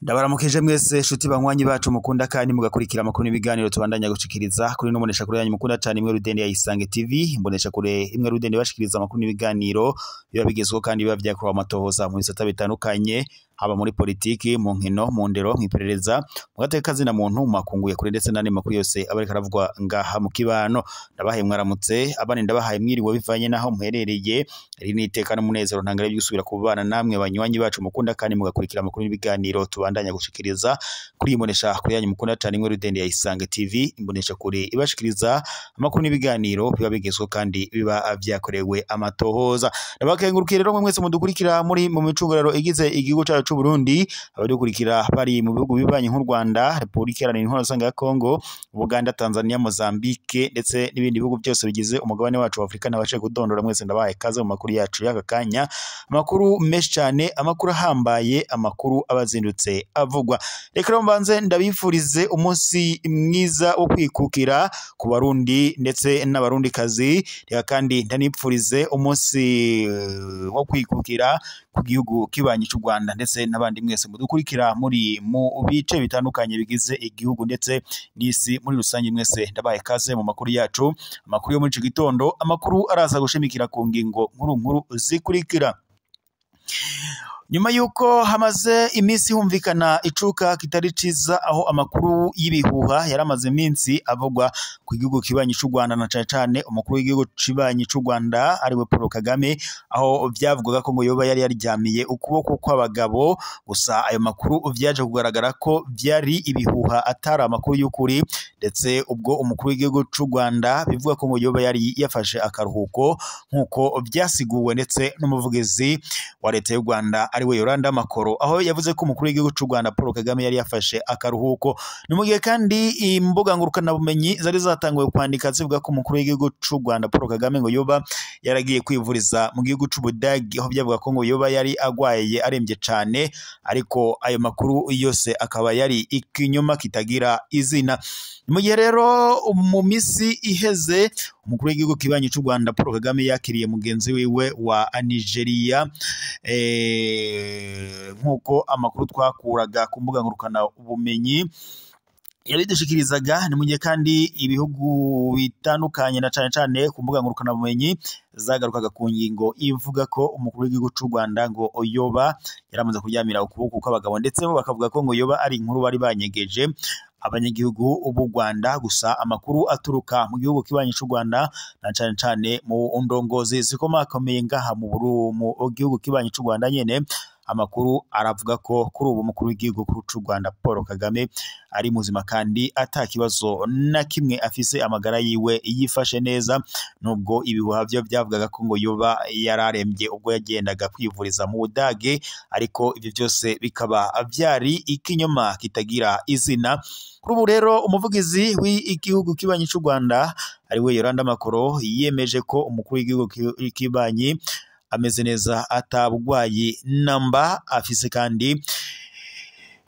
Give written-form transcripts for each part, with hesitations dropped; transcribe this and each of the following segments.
Ndabaramukije mwese shuti banywanyi bacu mukunda kandi mugakurikira amakuru n'ibiganiro tubandanya gushikiriza kuri no mbonesha kure yanyu mukunda cyane imwe Rudende ya Isange TV mbonesha kure imwe Rudende bashikiriza amakuru n'ibiganiro biba bigezweho kandi biba vyakorewe amatohoza mu bisata bitandukanye haba muri politiki mu nkino mu ndero nk'iperereza mu gateka zina muntu makunguye kure ndetse nane makuru yose abareka aravugwa ngaha mu kibano ndabahaye mwaramutse abane ndabahaye mwiriwe bivanye naho muherereye iri niteka n'umunezero ntangare by'usubira kubana namwe banywanyi bacu mukunda kandi mugakurikira amakuru n'ibiganiro tubandanya gushikiriza kuri imbonesha kure yanyu mukunda cyane imwe Rudende ya Isange TV imbonesha kure ibashikiriza amakuru n'ibiganiro biba bigezweho kandi biba vyakorewe amatohoza ndabakengurukire rero mwese mudukurikira muri mu micungararo igize igihugu cyacu Burundi abadukurikira bari mu bihugu bibanye nk'u Rwanda Republika Iharanira Intwaro Rusange ya Kongo Uganda Tanzania Mozambique ndetse n'ibindi bihugu byose bigize umugabane wacu wa Afrika nabashe kudondora mwese ndabaye kaze mu makuru yacu y'aka kanya amakuru meshi cyane amakuru ahambaye amakuru abazindutse avugwa reka mbanze ndabifurize umunsi mwiza wo kwikukira ku Barundi ndetse n'abarundi kazi reka kandi ndanipfurize umunsi wo kwikukira ku gihugu kibanyi cy'u Rwanda ndetse n'abandi mwese mudukurikira muri mu bice bitandukanye bigize igihugu ndetse n'isi muri rusange mwese ndabaye kaze mu makuru yacu amakuru yo muri iki gitondo amakuru araza gushimikira ku ngingo nkuru zikurikira nyuma yuko hamaze iminsi humvikana icuka kitari ciza aho amakuru y'ibihuha yaramaze iminsi avugwa ku gihugu kibanyi cy'u Rwanda na cyane umukuru w'igihugu kibanyi cy'u Rwanda ari we Paul Kagame aho byavugaga ko ngo yoba yari yaryamiye ukuboko kw'abagabo gusa ayo makuru vyaje kugaragara ko byari ibihuha atari amakuru y'ukuri ndetse ubwo umukuru w'igihugu cy'u Rwanda bivuga ko ngo yoba yari yafashe akaruhuko nkuko byasiguwe ndetse n'umuvugizi wa leta y'u Rwanda we Yoranda Makoro aho yavuze ko umukuru w'igihugu cy'u Rwanda Paul Kagame yari yafashe akaruhuko numugiye kandi imbuga ngurukana bumenyi zari zatanguye kwandika zivuga ko umukuru w'igihugu cy'u Rwanda Paul Kagame ngo yoba yaragiye kwivuriza mu gihugu cy'Ubudagi aho byavuga ko ngo yoba yari agwaye arembye cyane ariko ayo makuru yose akaba yari ikinyoma kitagira izina mu gihe rero mu misi iheze umukuru w'igihugu kibanyi cy'u Rwanda Paul Kagame yakiriye mugenzi wiwe wa Nigeria nkuko amakuru twakuraga ku mbuga ngurukana ubumenyi yabidushikirizaga ni mu gihe kandi ibihugu bitandukanye na cyane ku mbuga ngurukana bumenyi zagarukaga ku ngingo ivuga ko umukuru w'igihugu cy'u Rwanda ngo yoba yaramaze kuryamira ukuboko kw'abagabo ndetse bo bakavuga ko ngo yoba ari inkuru bari banyegeje abanyagihugu b'u Rwanda gusa amakuru aturuka mu gihugu kibanyi cy'u Rwanda na cyane mu ndongozi zikomakomeye ngaha mu gihugu kibanyi cy'u Rwanda nyene amakuru aravuga ko kuri ubu mukuru w'igihugu cy'u Rwanda Paul Kagame ari muzima kandi atakibazo na kimwe afise amagara yiwe yifashe neza nubwo ibihuha byo byavugaga ko ngo yoba yararembye ubwo yagendaga kwivuriza mu Budage ariko ibyo byose bikaba byari ikinyoma kitagira izina kuri ubu rero umuvugizi w'igihugu kibanyi cy'u Rwanda ari we Yoranda Makoro yemeje ko umukuru w'igihugu kibanyi ameze neza atabugwayi namba afise kandi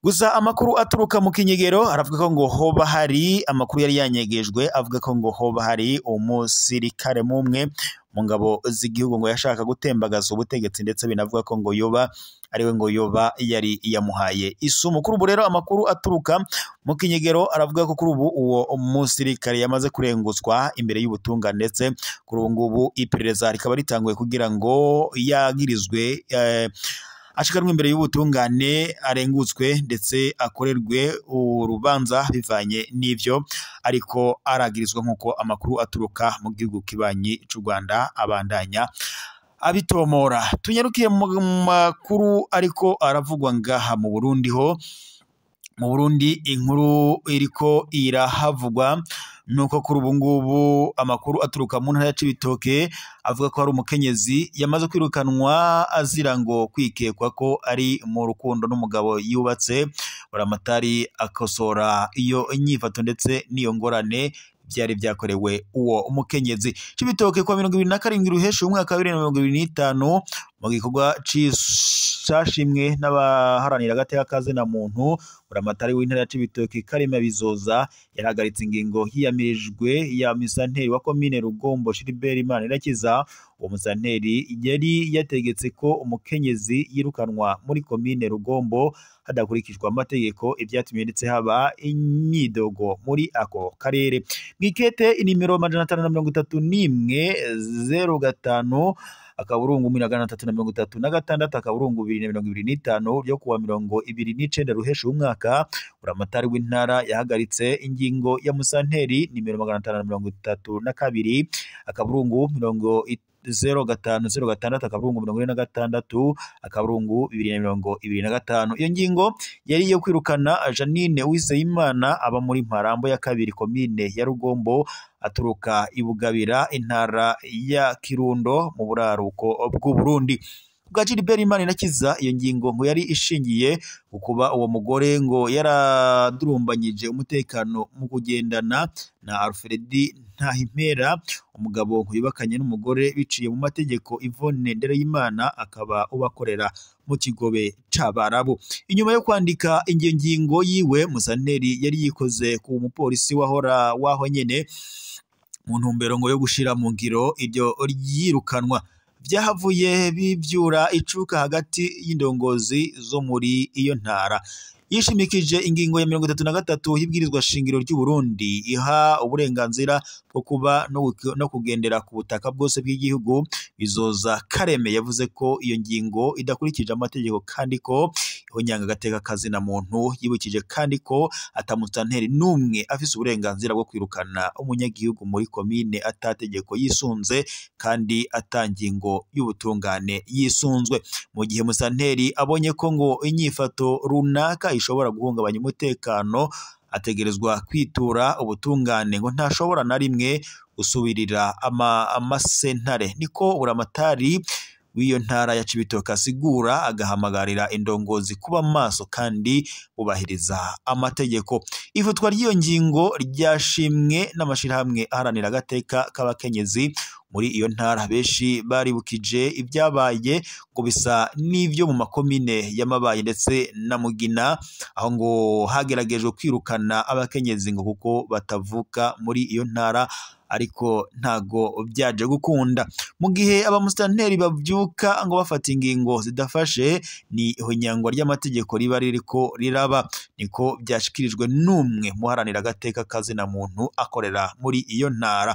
gusa amakuru aturuka mu kinyegero aravuga ko ngo hoba hari amakuru yari yanyegejwe avuga ko ngo hoba hari umusirikare mumwe mu ngabo z'igihugu ngo yashaka gutembagaza ubutegetsi ndetse binavuga ko ngo yoba ariwe ngo yoba yari yamuhaye isumu kuri ubu rero amakuru aturuka mu kinyegero aravuga ko kuri ubu uwo umusirikare yamaze kurenguzwa imbere y'ubutungane ndetse kuri ubu ngubu iperereza rikaba ritanguye kugira ngo yagirizwe ashikanwe imbere y'ubutungane arengutswe ndetse akorerwe urubanza bivanye n'ivyo ariko aragirizwa nkuko amakuru aturuka mu gihugu kibanyi cy'u Rwanda abandanya abitomora tunyarukiye mu makuru ariko aravugwa ngaha mu Burundi ho mu Burundi inkuru iriko irahavugwa nuko kuri ubu ngubu amakuru aturuka mu ntara ya Cibitoke avuga ko hari umukenyezi yamaze kwirukanwa azira ngo kwikekwa ko ari mu rukundo n'umugabo yubatse baramatari akosora iyo inyifato ndetse n'iyo ngorane byari byakorewe uwo umukenyezi Cibitoke kwa 27 ruheshi umwaka wa 2025 mu gikorwa cashimwe n'abaharanira agateka kazina muntu. Buramatari w'intara ya Cibitoke Karema Bizoza yarahagaritse ingingo hiyamirijwe ya musanteri wa komine Rugombo Gilbert Manirakiza. Uwo musanteri yari yategetse ko umukenyezi yirukanwa muri komine Rugombo hadakurikijwe amategeko, ivyatumye ndetse haba imyidogo muri ako karere. Mwikete inimero 531 akaburungu 336 akaburungu 2025 ryo kuwa 29 Ruheshi umwaka, buramatari w'intara yahagaritse ingingo ya musanteri nimero 532 akaburungu 0506 akaburungu 46 akaburungu 2025. Iyo ngingo yari yo kwirukana Janine Uwizeyimana aba muri Mparambo ya kabiri komine ya Rugombo aturuka ibugabira intara ya Kirundo mu buraruko bw'u Burundi. Bwa Gilbert Manirakiza iyo ngingo ngo yari ishingiye kuba uwo mugore ngo yaradurumbanyije umutekano mu kugendana na Alfredi Ntahimpera, umugabo yubakanye n'umugore biciye mu mategeko. Yvonne Ndereyimana akaba ubakorera mu kigobe c'Abarabu. Inyuma yo kwandika ingiyo ngingo yiwe, musanteri yari yikoze ku mupolisi waho nyene mu ntumbero ngo yo gushira mu ngiro ibyo ryirukanwa. Vyahavuye bivyura icuka hagati y'indongozi zo muri iyo ntara. Yishimikije ingingo ya 33 y'ibwirizwa shingiro ry'u Burundi iha uburenganzira bwo kuba no kugendera ku butaka bwose bw'igihugu. Bizoza Kareme yavuze ko iyo ngingo idakurikije amategeko kandi ko ihonyanga agateka kazina muntu. Yibukije kandi ko atamusanteri numwe afise uburenganzira bwo kwirukana umunyagihugu muri komine atategeko yisunze kandi atangingo y'ubutungane yisunzwe. Mu gihe musanteri abonye ko ngo inyifato runaka ishobora guhungabanya umutekano, ategerezwa kwitura ubutungane, ngo ntashobora na rimwe gusubirira amasentare. Niko buramatari w'iyo ntara ya Cibitoke asigura, agahamagarira indongozi kuba maso kandi ubahiriza amategeko. Ifutwa ry'iyo ngingo ryashimwe n'amashirahamwe aharanira agateka k'abakenyezi muri iyo ntara. Benshi baribukije ibyabaye ngo bisa n'ivyo mu makomine y'Amabayi ndetse na Mugina, aho ngo hageragejwe kwirukana abakenyezi ngo kuko batavuka muri iyo ntara, ariko ntago byaje gukunda. Mu gihe abamusanteri bavyuka ngo bafata ingingo zidafashe, ni ihonyangwa ry'amategeko riba ririko riraba. Niko byashikirijwe n'umwe muharanira agateka kazina muntu akorera muri iyo ntara.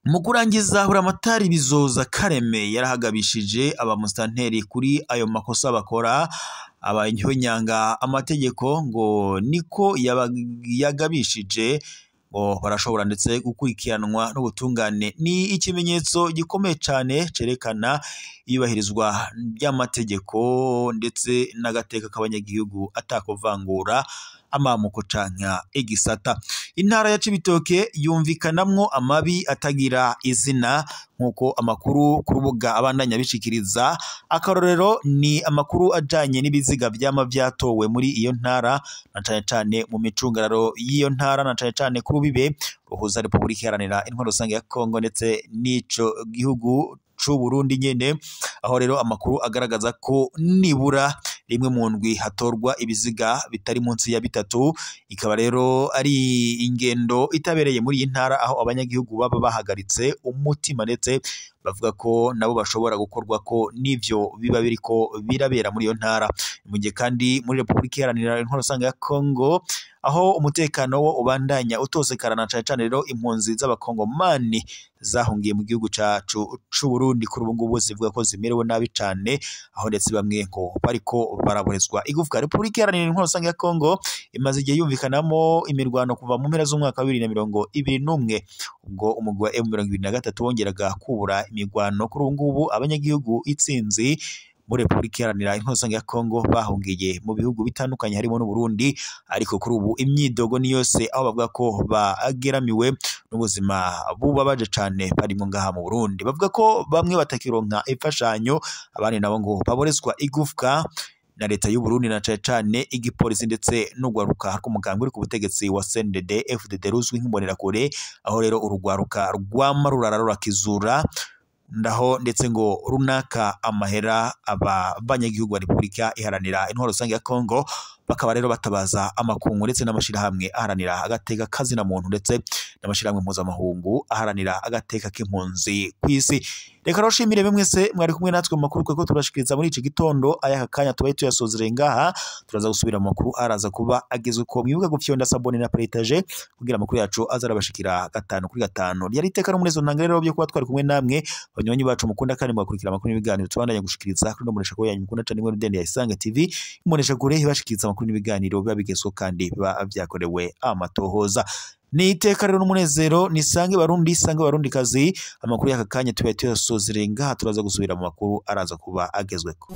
Mu kurangiza, buramatari Bizoza Kareme yarahagabishije abamusanteri kuri ayo makosa bakora, abahonyanga amategeko ngo niko yagabishije ngo barashobora ndetse gukurikiranwa n'ubutungane. Ni ikimenyetso gikomeye cyane cerekana iyubahirizwa ry'amategeko ndetse n'agateka k'abanyagihugu atakuvangura amamuko canka igisata. Intara ya Cibitoke yumvikanamwo amabi atagira izina nkuko amakuru ku rubuga abandanya bishikiriza. Akarorero ni amakuru ajanye n'ibiziga vyama vyatowe muri iyo ntara, na cane cane mu micungararo y'iyo ntara, na cane cane ku rubibe ruhuza Repubulika Iharanira Intwaro Rusange ya Kongo ndetse n'ico gihugu c'u Burundi nyene. Aho rero amakuru agaragaza ko nibura rimwe mu ndwi hatorwa ibiziga bitari munsi ya 3. Ikaba rero ari ingendo itabereye muri iyi ntara, aho abanyagihugu baba bahagaritse umutima ndetse bavuga ko nabo bashobora gukorwa ko n'ivyo biba biriko birabera muri iyo ntara. Mu gihe kandi muri Repubulika Iharanira Intwaro Rusange ya Kongo, aho umutekano wo ubandanya utosekarana cane cane rero impunzi z'abakongomani zahungiye mu gihugu cacu c'u Burundi kuri ubu ngubu zivuga ko zimerewe nabi cane, aho ndetse bamwe ngo bariko baraborezwa igufwa. Repubulika Iharanira Intwaro Rusange ya Kongo imaze igihe yumvikanamo imirwano kuva mu mpera z'umwaka wa 2021, ubwo umugwi wa M23 wongeraga kubura imigwano. Kuri ubu ngubu abanyagihugu itsinzi muri Repubulika Iharanira Intwaro Rusange ya Kongo bahungiye mu bihugu bitandukanye harimo n'u Burundi, ariko kuri ubu imyidogo ni yose, aho bavuga ko bageramiwe n'ubuzima bubabaje cane barimo ngaha mu Burundi. Bavuga ko bamwe batakironka imfashanyo, abandi nabo ngo baborezwa igufwa na leta y'u Burundi, na cane cane igipolisi ndetse n'ugwaruka rw'umugambi uri ku butegetsi wa CNDD FDD ruzwi nk'imbonerakure. Aho rero urugwaruka rwama rurara rurakizura ndaho ndetse ngo runaka amahera abanyagihugu ba Repubulika iharanira intwaro rusange ya Kongo bakaba rero batabaza amakungu ndetse n'amashirahamwe aharanira agateka kazina muntu ndetse n'amashirahamwe mpuzamahungu aharanira agateka k'impunzi kw'isi. Reka roshimire mwese mwari kumwe natwe mu makuru ko turashikiriza muri iki gitondo aya kanya tubaye tuyasozereye ngaha, turaza gusubira mu makuru araza kuba agezwe ko mwibuka gufyonda sabone na partage kugira amakuru yacu azarabashikira 5 kuri 5. Ryari iteka no munezo ntanga rero byo kuba twari kumwe namwe banywanyi bacu mukunda kandi mugakurikira amakuru n'ibiganiro tubandanya gushikiriza kuri no munesha ko yanyu mukunda cyane muri Rudende ya Isange TV, munesha kure bashikiriza amakuru n'ibiganiro biba bigezwe kandi biba byakorewe amatohoza. Ni iteka rero n'umunezero nisange barundi kazi amakuru y'aka kanya tubaye tuyasozereye ngaha, turaza gusubira mu makuru araza kuba agezweko.